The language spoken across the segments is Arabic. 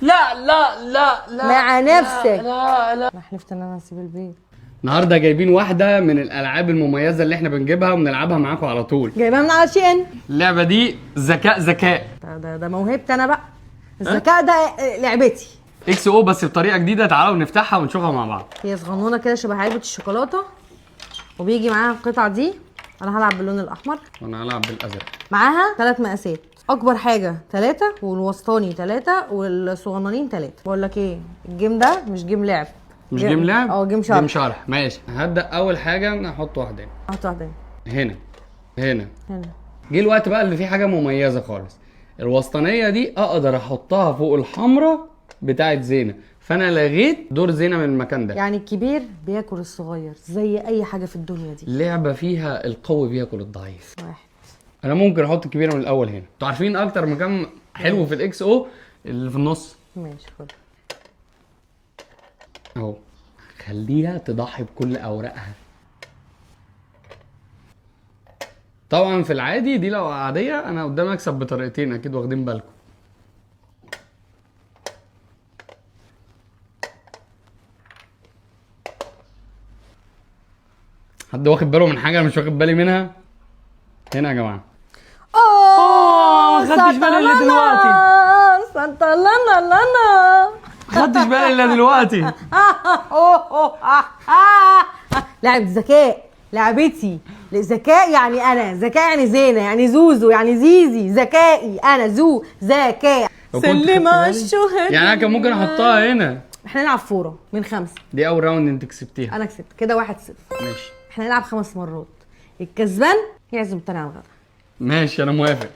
لا لا لا لا مع نفسك. لا انا حلفت ان انا هسيب البيت. النهارده جايبين واحده من الالعاب المميزه اللي احنا بنجيبها وبنلعبها معاكم على طول. جايبها من على شين. اللعبه دي ذكاء ده موهبتي انا بقى. الذكاء ده لعبتي. اكس او بس بطريقه جديده. تعالوا نفتحها ونشوفها مع بعض. هي صغنونه كده شبه علبه الشوكولاته، وبيجي معاها القطعه دي. انا هلعب باللون الاحمر وانا هلعب بالازرق. معاها 3 مقاسات. اكبر حاجه 3 والوسطاني 3 والصغننين 3. بقول لك ايه، الجيم ده مش جيم لعب. مش جيم لعب؟ جيم شرح. جيم شرح. ماشي، هبدا. اول حاجه نحط واحده هنا. هحط واحده هنا هنا. هنا. جه الوقت بقى اللي فيه حاجه مميزه خالص. الوسطانيه دي اقدر احطها فوق الحمراء بتاعت زينه، فانا لغيت دور زينه من المكان ده. يعني الكبير بياكل الصغير زي اي حاجه في الدنيا دي. اللعبه فيها القوي بياكل الضعيف. واحد. انا ممكن احط الكبيره من الاول هنا. انتوا عارفين اكتر مكان حلو في الاكس او اللي في النص. ماشي خد اهو. خليها تضحي بكل اوراقها. طبعا في العادي دي لو عاديه انا قدامي اكسب بطريقتين، اكيد واخدين بالكم. حد واخد باله من حاجه انا مش واخد بالي منها؟ هنا يا جماعه. خدتش بالي الا دلوقتي. سانتا لانا لانا. خدتش بالي الا دلوقتي. لعبة ذكاء، لعبتي. ذكاء يعني انا، ذكاء يعني زينة، يعني زوزو، يعني زيزي. ذكائي انا زو ذكاء. سلم الشهداء. يعني انا كان ممكن احطها هنا. احنا نلعب فورة من 5. دي اول راوند انت كسبتيها. انا كسبت كده 1-0. ماشي. احنا نلعب 5 مرات. الكسبان يعزم التاني على الغدا. ماشي انا موافق.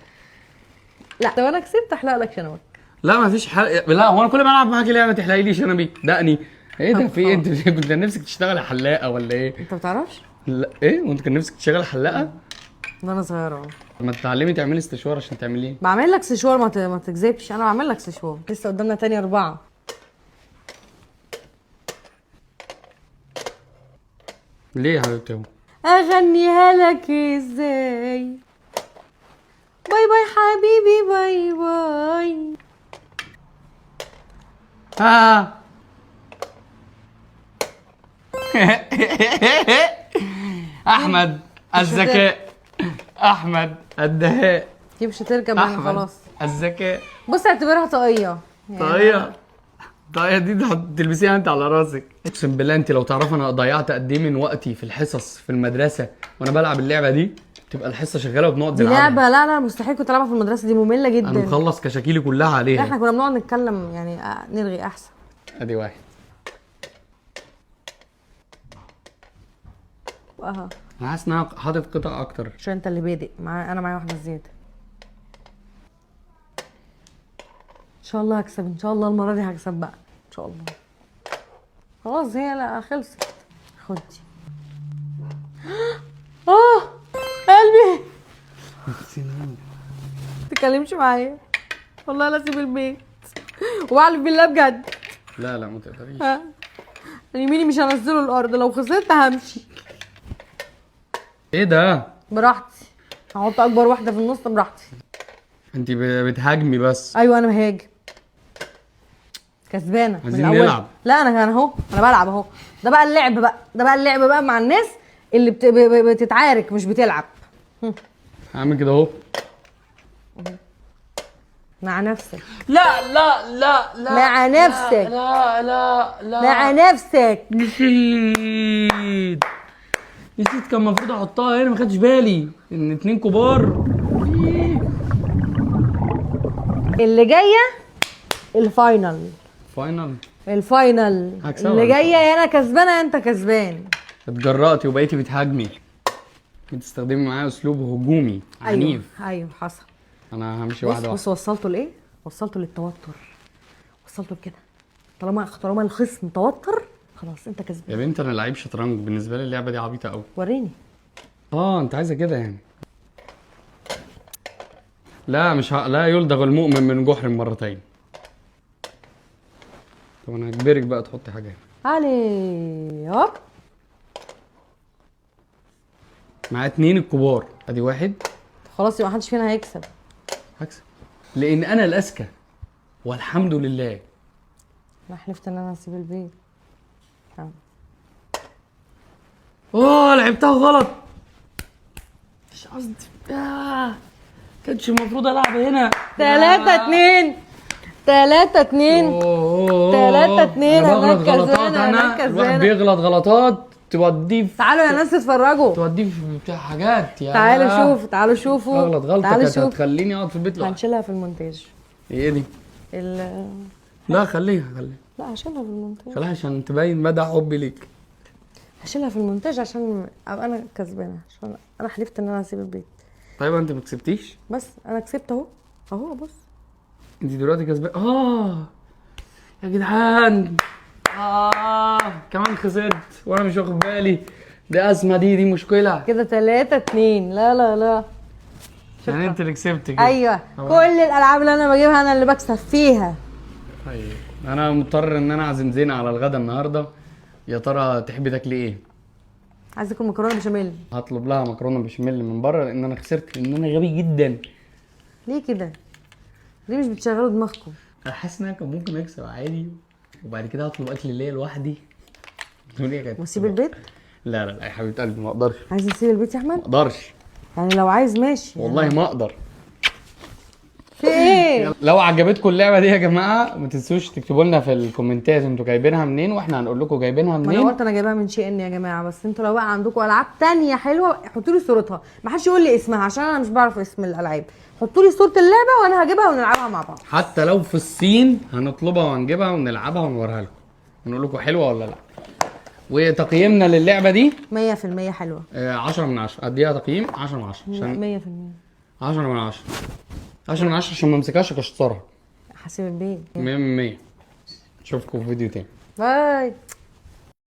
لا طب انا كسبت احلق لك شنبك. لا مفيش حلق. لا هو انا كل ما العب معاكي لعبه تحلقي لي شنبي دقني. ايه ده؟ في ايه؟ انت كنت نفسك تشتغلي حلاقه ولا ايه؟ انت ما بتعرفش؟ لا ايه؟ وانت كان نفسك تشتغلي حلاقه؟ ده انا صغيره اهو. ما تتعلمي تعملي استشوار عشان تعمليه. بعمل لك سشوار، ما تكذبش. انا بعمل لك سشوار. لسه قدامنا تاني 4. ليه يا حبيبتي اهو؟ اغنيها لك ازاي؟ باي باي حبيبي باي باي. احمد الذكاء. احمد الدهاء. دي مش هتركب هنا خلاص. الذكاء. بص اعتبرها طاقيه. طاقيه. طاقيه دي تلبسيها انت على راسك. اقسم بالله انت لو تعرف انا ضيعت قد ايه من وقتي في الحصص في المدرسه وانا بلعب اللعبه دي. تبقى الحصه شغاله وبنقعد دي نلعبها. لعبه لا مستحيل كنت العبها في المدرسه، دي ممله جدا. انا مخلص كشاكيلي كلها عليها. احنا كنا بنقعد نتكلم يعني نرغي احسن. ادي واحد. اها. انا حاسس ان انا حاطط قطع اكتر. عشان انت اللي بادئ انا معايا واحده زياده. ان شاء الله هكسب، ان شاء الله المره دي هكسب بقى ان شاء الله. خلاص هي لا خلصت. خد دي. قلبي. تتكلمش معايا والله لا اسيب البيت واعلف بالله بجد. لا ما تقدريش. يميني مش هنزله الارض، لو خسرت همشي. ايه ده؟ براحتي. هحط اكبر واحده في النص براحتي. انت بتهاجمي بس. ايوه انا بهاجم. كسبانه من عايزين الاول. نلعب. لا انا اهو، انا بلعب اهو. ده بقى اللعب بقى مع الناس اللي بتتعارك مش بتلعب. هعمل كده اهو. مع نفسك. لا مع نفسك. لا مع نفسك. نسيت كان المفروض احطها هنا، ما خدتش بالي ان 2 كبار. اللي جايه الفاينل. الفاينل هكسبها. اللي جايه يا انا كسبانه يا انت كسبان. اتجرأتي وبقيتي بتهاجمي. بتستخدمي معايا اسلوب هجومي عنيف. ايوه حصل. انا همشي واحده واحده. بص وصلته لايه؟ وصلته للتوتر. وصلته لكده. طالما الخصم توتر خلاص انت كسبان. يا بنت انا لعيب شطرنج، بالنسبه لي اللعبه دي عبيطه قوي. وريني. انت عايزه كده يعني. لا مش لا يلدغ المؤمن من جحر مرتين. طب انا هجبرك بقى تحطي حاجه هنا. علي هوب. مع 2 الكبار. ادي واحد. خلاص يبقى محدش فينا هيكسب. هكسب لان انا الاذكى والحمد لله. انا حلفت ان انا هسيب البيت. لعبتها غلط. مش قصدي. كانش المفروض العب هنا. 3-2 3-2 3-2 انا انا بغلط غلطات. كسبانه انا انا الواحد كسبانه. بيغلط غلطات توديه في تعالوا يا ناس تتفرجوا. توديه في بتاع حاجات يعني. تعالوا شوفوا. اغلط غلطه تعالوا كانت شوفوا. هتخليني اقعد في البيت لوحدي. هنشيلها في المونتاج. ايه دي؟ لا خليها. لا هشيلها في المونتاج. خليها عشان تبين مدى حبي ليك. هشيلها في المونتاج عشان ابقى انا كسبانه، عشان انا حلفت ان انا هسيب البيت. طيب انت ما كسبتيش؟ بس انا كسبت اهو بص. انت دلوقتي كسبان. يا جدعان. كمان خسرت وانا مش واخد بالي. دي ازمه، دي مشكله. كده 3-2. لا يعني انت اللي كسبت كده. ايوه كل الالعاب اللي انا بجيبها انا اللي بكسب فيها. طيب انا مضطر ان انا اعزم زينة على الغدا النهارده. يا ترى تحبي تاكلي ايه؟ عايز اكل مكرونه بشاميل. هطلب لها مكرونه بشاميل من بره لان انا خسرت، لان انا غبي جدا. ليه كده؟ ليه مش بتشغلوا دماغكم؟ انا حاسس ان انا كان ممكن اكسب عادي وبعد كده هطلب اكل ليا لوحدي. الدنيا كانت واسيب البيت؟ لا يا حبيبه قلبي ما اقدرش. عايز تسيب البيت يا احمد؟ ما اقدرش يعني لو عايز ماشي. والله ما اقدر. في ايه؟ لو عجبتكم اللعبه دي يا جماعه ما تنسوش تكتبوا لنا في الكومنتات انتوا جايبينها منين واحنا هنقول لكم جايبينها ما انا منين. قلت انا جايباها من شيء يا جماعه، بس انتوا لو بقى عندكم العاب تانية حلوه حطوا لي صورتها، ما حدش يقول لي اسمها عشان انا مش بعرف اسم الالعاب. حطوا لي صوره اللعبه وانا هجيبها ونلعبها مع بعض. حتى لو في الصين هنطلبها وهنجيبها ونلعبها ونوريها لكم ونقول لكم حلوه ولا لا. وتقييمنا للعبه دي 100% حلوه. 10 من 10. اديها تقييم 10 من 10 عشان 100%. 10 من 10. 10 من 10 عشان ما امسكهاش اكسرها. هسيب البيت. 100 من 100. اشوفكم في فيديو تاني. باي.